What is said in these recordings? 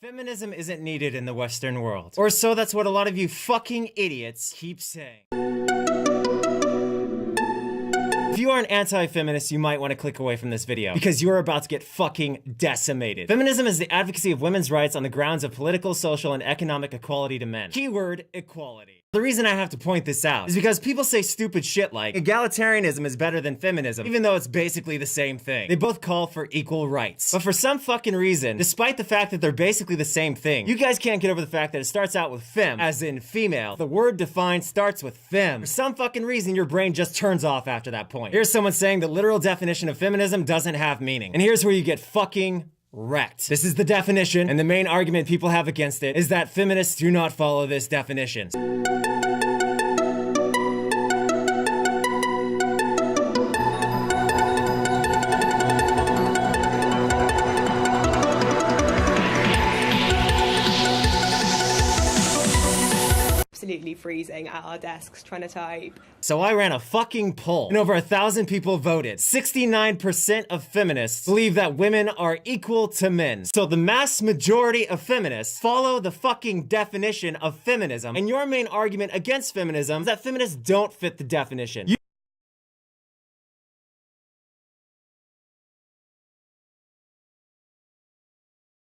Feminism isn't needed in the Western world. Or so that's what a lot of you fucking idiots keep saying. If you are an anti-feminist, you might want to click away from this video, because you are about to get fucking decimated. Feminism is the advocacy of women's rights on the grounds of political, social, and economic equality to men. Keyword, equality. The reason I have to point this out is because people say stupid shit like, egalitarianism is better than feminism, even though it's basically the same thing. They both call for equal rights. But for some fucking reason, despite the fact that they're basically the same thing, you guys can't get over the fact that it starts out with fem, as in female. The word defined starts with fem. For some fucking reason, your brain just turns off after that point. Here's someone saying the literal definition of feminism doesn't have meaning. And here's where you get fucking wrecked. This is the definition, and the main argument people have against it is that feminists do not follow this definition. Absolutely freezing at our desks trying to type. So I ran a fucking poll, and over 1,000 people voted. 69% of feminists believe that women are equal to men. So the mass majority of feminists follow the fucking definition of feminism, and your main argument against feminism is that feminists don't fit the definition.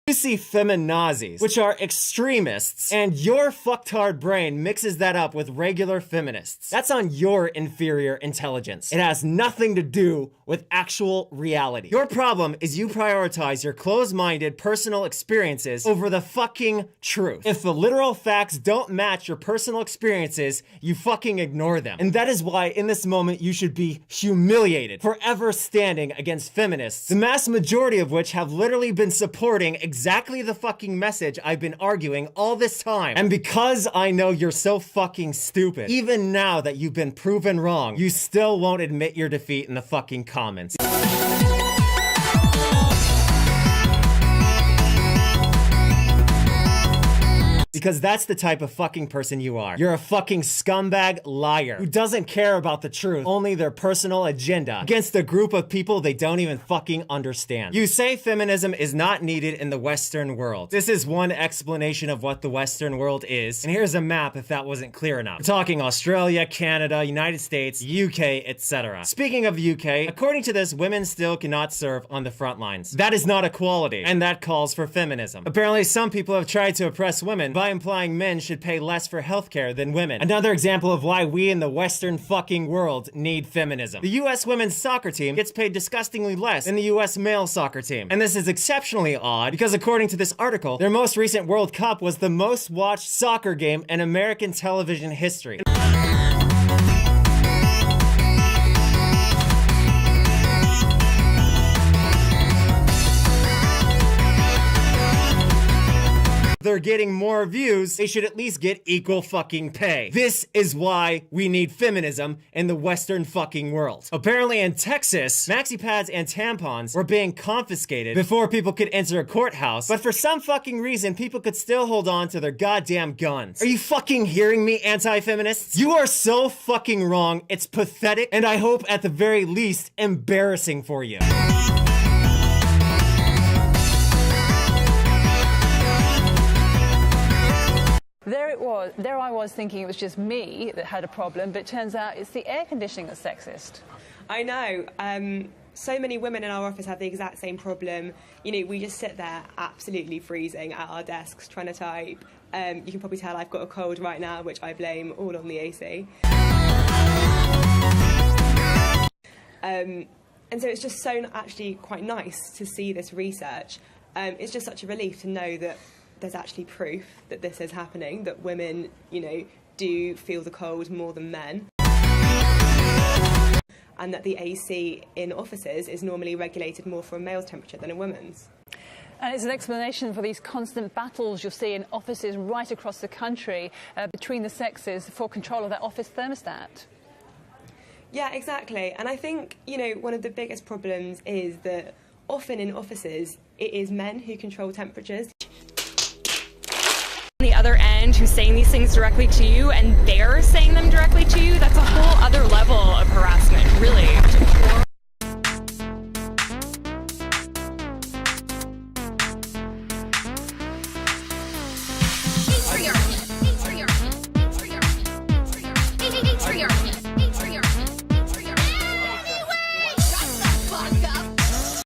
You see feminazis, which are extremists, and your fucktard brain mixes that up with regular feminists. That's on your inferior intelligence. It has nothing to do with actual reality. Your problem is you prioritize your closed-minded personal experiences over the fucking truth. If the literal facts don't match your personal experiences, you fucking ignore them. And that is why in this moment you should be humiliated for ever standing against feminists, the mass majority of which have literally been supporting exactly the fucking message I've been arguing all this time. And because I know you're so fucking stupid, even now that you've been proven wrong, you still won't admit your defeat in the fucking comments. Because that's the type of fucking person you are. You're a fucking scumbag liar who doesn't care about the truth, only their personal agenda, against a group of people they don't even fucking understand. You say feminism is not needed in the Western world. This is one explanation of what the Western world is, and here's a map if that wasn't clear enough. We're talking Australia, Canada, United States, UK, etc. Speaking of the UK, according to this, women still cannot serve on the front lines. That is not equality, and that calls for feminism. Apparently, some people have tried to oppress women by implying men should pay less for healthcare than women. Another example of why we in the Western fucking world need feminism. The US women's soccer team gets paid disgustingly less than the US male soccer team. And this is exceptionally odd because according to this article, their most recent World Cup was the most watched soccer game in American television history. They're getting more views, they should at least get equal fucking pay. This is why we need feminism in the Western fucking world. Apparently in Texas, maxi pads and tampons were being confiscated before people could enter a courthouse, but for some fucking reason, people could still hold on to their goddamn guns. Are you fucking hearing me, anti-feminists? You are so fucking wrong, it's pathetic, and I hope at the very least, embarrassing for you. There I was thinking it was just me that had a problem, but it turns out it's the air conditioning that's sexist. I know. So many women in our office have the exact same problem. You know, we just sit there absolutely freezing at our desks trying to type. You can probably tell I've got a cold right now, which I blame all on the AC. And so it's just so actually quite nice to see this research. It's just such a relief to know that there's actually proof that this is happening, that women, you know, do feel the cold more than men. And that the AC in offices is normally regulated more for a male's temperature than a woman's. And it's an explanation for these constant battles you'll see in offices right across the country between the sexes for control of that office thermostat. Yeah, exactly. And I think, you know, one of the biggest problems is that often in offices, it is men who control temperatures. The other end who's saying these things directly to you and they're saying them directly to you, that's a whole other level of harassment, really.